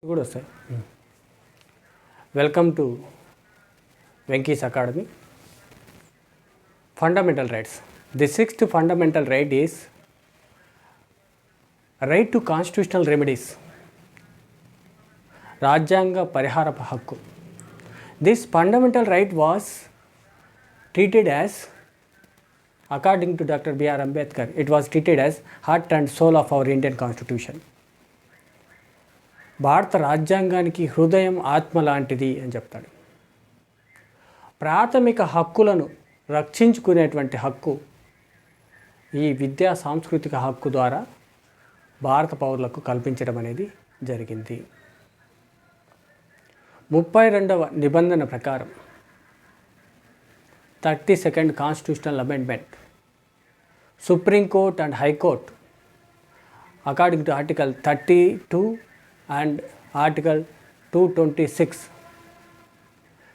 కూడా వస్తాయి. Welcome to Venky's academy. Fundamental rights. The sixth fundamental right is right to constitutional remedies. రాజ్యాంగ పరిహారపు హక్కు. This fundamental right was treated as, according to Dr. B.R. Ambedkar, it was treated as heart and soul of our Indian constitution. భారత రాజ్యాంగానికి హృదయం ఆత్మ లాంటిది అని చెప్తాడు. ప్రాథమిక హక్కులను రక్షించుకునేటువంటి హక్కు ఈ విద్యా సాంస్కృతిక హక్కు ద్వారా భారత పౌరులకు కల్పించడం అనేది జరిగింది. 32వ నిబంధన ప్రకారం 32nd constitutional amendment, supreme court and high court according to article 32 and article 226,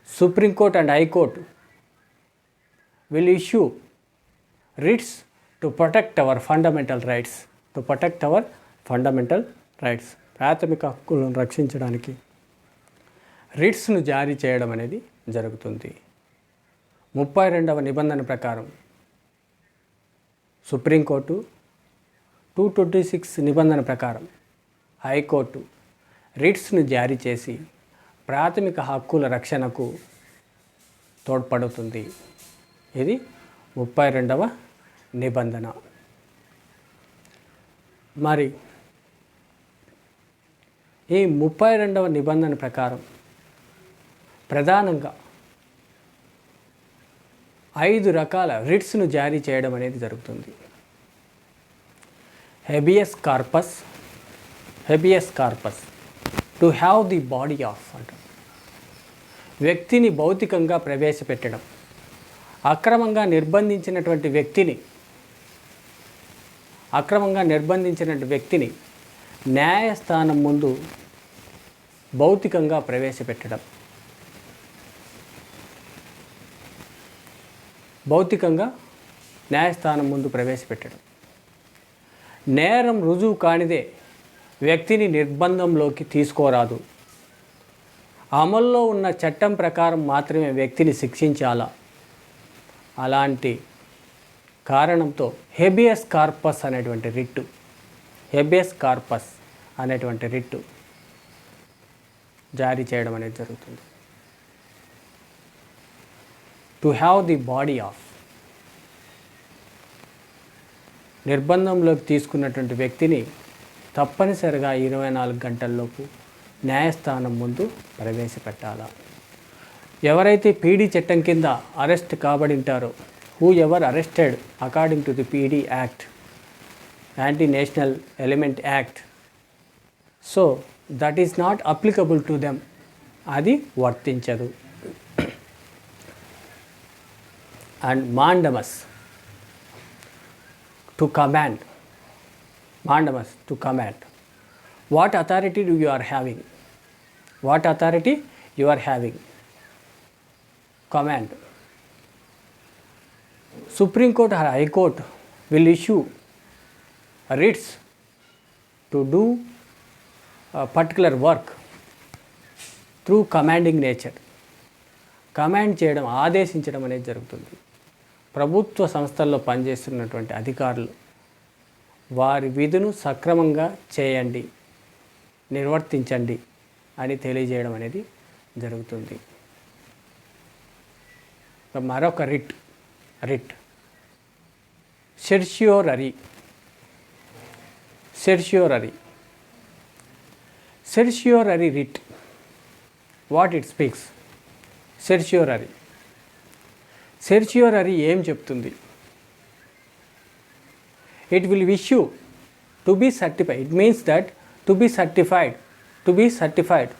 Supreme Court and High Court will issue writs to protect our fundamental rights. To protect our fundamental rights. ప్రాథమిక హక్కులను రక్షించడానికి రిట్స్ను జారీ చేయడం అనేది జరుగుతుంది. 32వ నిబంధన ప్రకారం సుప్రీంకోర్టు, 226 నిబంధన ప్రకారం హైకోర్టు రిట్స్ను జారీ చేసి ప్రాథమిక హక్కుల రక్షణకు తోడ్పడుతుంది. ఇది 32వ నిబంధన. మరి ఈ 32వ నిబంధన ప్రకారం ప్రధానంగా 5 రకాల రిట్స్ను జారీ చేయడం అనేది జరుగుతుంది. Habeas corpus to have the body of అంట, వ్యక్తిని భౌతికంగా ప్రవేశపెట్టడం. అక్రమంగా నిర్బంధించినటువంటి వ్యక్తిని న్యాయస్థానం ముందు భౌతికంగా ప్రవేశపెట్టడం. నేరం రుజువు కానిదే వ్యక్తిని నిర్బంధంలోకి తీసుకోరాదు. అమల్లో ఉన్న చట్టం ప్రకారం మాత్రమే వ్యక్తిని శిక్షించాలా. అలాంటి కారణంతో హెబియస్ కార్పస్ అనేటువంటి రిట్టు జారీ చేయడం అనేది జరుగుతుంది. To have the body of, నిర్బంధంలోకి తీసుకున్నటువంటి వ్యక్తిని తప్పనిసరిగా 24 గంటల్లోపు న్యాయస్థానం ముందు ప్రవేశపెట్టాలా. ఎవరైతే పీడీ చట్టం కింద అరెస్ట్ కాబడి ఉంటారో, who ever arrested according to the PD act, anti national element act, so that is not applicable to them, అది వర్తించదు. And mandamus to command. What authority you are having? Command. Supreme Court or High Court will issue writs to do a particular work through commanding nature. Command చేయడం, ఆదేశించడం అనేది జరుగుతుంది. ప్రభుత్వ సంస్థల్లో పనిచేస్తున్నటువంటి అధికారులు వారి విధును సక్రమంగా చేయండి, నిర్వర్తించండి అని తెలియజేయడం అనేది జరుగుతుంది. మరొక writ certiorari writ. What it speaks. Certiorari ఏం చెప్తుంది? It will issue to be certified. It means that to be certified.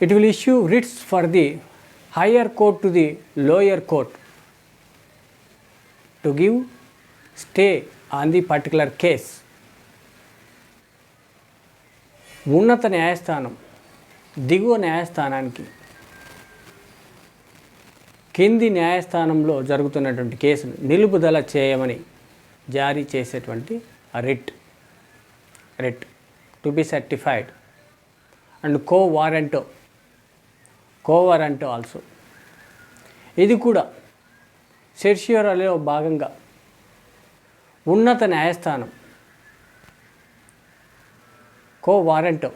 It will issue writs for the higher court to the lower court to give stay on the particular case. ఉన్నత న్యాయస్థానం దిగువ న్యాయస్థానానికి కింది న్యాయస్థానంలో జరుగుతున్నటువంటి కేసును నిలుపుదల చేయమని జారీ చేసేటువంటి writ to be certified and quo warranto also. ఇది కూడా సెర్షియోరలో భాగంగా ఉన్నత న్యాయస్థానం quo warranto,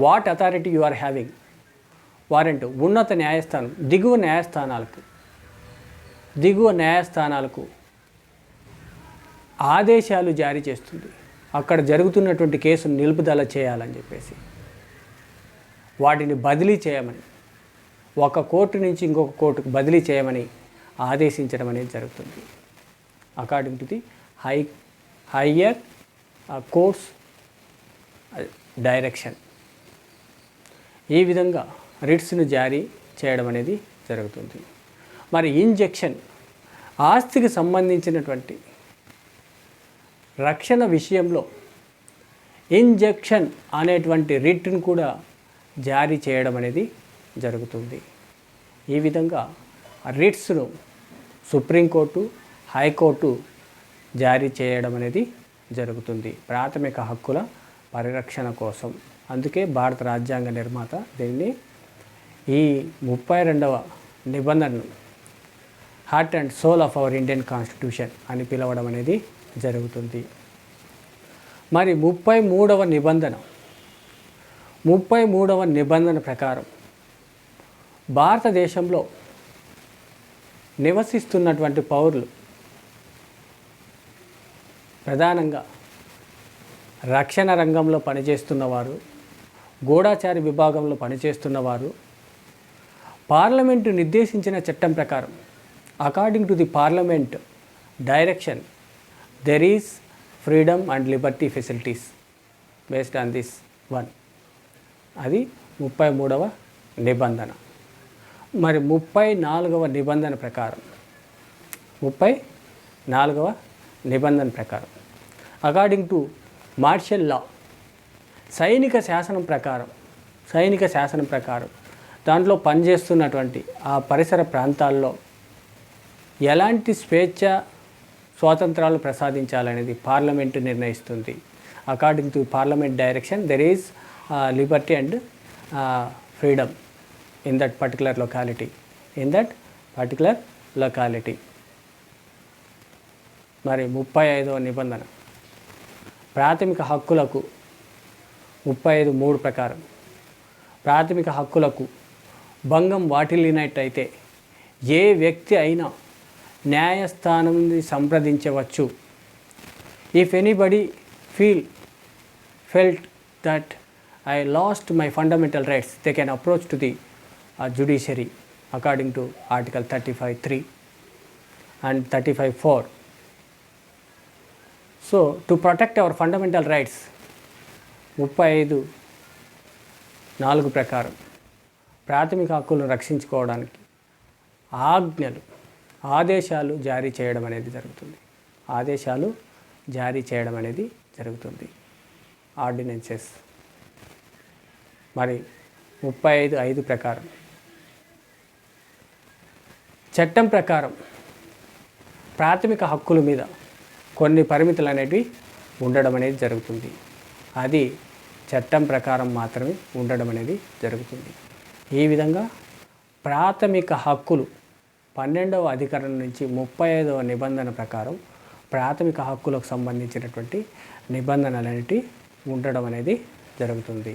what authority you are having, warrant ఉన్నత న్యాయస్థానం దిగువ న్యాయస్థానాలకు ఆదేశాలు జారీ చేస్తుంది. అక్కడ జరుగుతున్నటువంటి కేసును నిలుపుదల చేయాలని చెప్పేసి, వాటిని బదిలీ చేయమని, ఒక కోర్టు నుంచి ఇంకొక కోర్టుకు బదిలీ చేయమని ఆదేశించడం అనేది జరుగుతుంది. According to the higher courts direction. ఈ విధంగా రిట్స్ను జారీ చేయడం అనేది జరుగుతుంది. మరి ఇంజెక్షన్, ఆస్తికి సంబంధించినటువంటి రక్షణ విషయంలో ఇంజెక్షన్ అనేటువంటి రిట్ను కూడా జారీ చేయడం అనేది జరుగుతుంది. ఈ విధంగా రిట్స్ను సుప్రీంకోర్టు, హైకోర్టు జారీ చేయడం అనేది జరుగుతుంది ప్రాథమిక హక్కుల పరిరక్షణ కోసం. అందుకే భారత రాజ్యాంగ నిర్మాత దీన్ని ఈ 32వ నిబంధనను heart and soul of our Indian constitution అని పిలవడం అనేది జరుగుతుంది. మరి 33వ నిబంధన ప్రకారం భారతదేశంలో నివసిస్తున్నటువంటి పౌరులు ప్రధానంగా రక్షణ రంగంలో పనిచేస్తున్నవారు, గూఢచారి విభాగంలో పనిచేస్తున్నవారు, పార్లమెంటు నిర్దేశించిన చట్టం ప్రకారం according to the parliament direction there is freedom and Liberty facilities based on this one. అది 33వ నిబంధన. మరి 34వ నిబంధన ప్రకారం అకార్డింగ్ టు మార్షల్ లా, సైనిక శాసనం ప్రకారం దాంట్లో పనిచేస్తున్నటువంటి ఆ పరిసర ప్రాంతాల్లో ఎలాంటి స్వాతంత్రాలు ప్రసాదించాలనేది పార్లమెంటు నిర్ణయిస్తుంది. According to parliament direction there is Liberty and freedom in that particular locality. మరి 35వ నిబంధన ప్రాథమిక హక్కులకు 35(3) ప్రకారం ప్రాథమిక హక్కులకు భంగం వాటిల్లినట్టయితే ఏ వ్యక్తి అయినా న్యాయస్థానాన్ని సంప్రదించవచ్చు. If anybody felt that I lost my fundamental rights, they can approach to the judiciary according to Article 35(3) and 35(4). So, to protect our fundamental rights, 35(4) ప్రకారం ప్రాథమిక హక్కులను రక్షించుకోవడానికి ఆదేశాలు జారీ చేయడం అనేది జరుగుతుంది. ఆర్డినెన్సెస్. మరి 35(5) ప్రకారం చట్టం ప్రకారం ప్రాథమిక హక్కుల మీద కొన్ని పరిమితులు అనేవి ఉండడం అనేది జరుగుతుంది. అది చట్టం ప్రకారం మాత్రమే ఉండడం అనేది జరుగుతుంది. ఈ విధంగా ప్రాథమిక హక్కులు 12వ అధికరణం నుంచి 35వ నిబంధన ప్రకారం ప్రాథమిక హక్కులకు సంబంధించినటువంటి నిబంధనలు అనేవి ఉండడం అనేది జరుగుతుంది.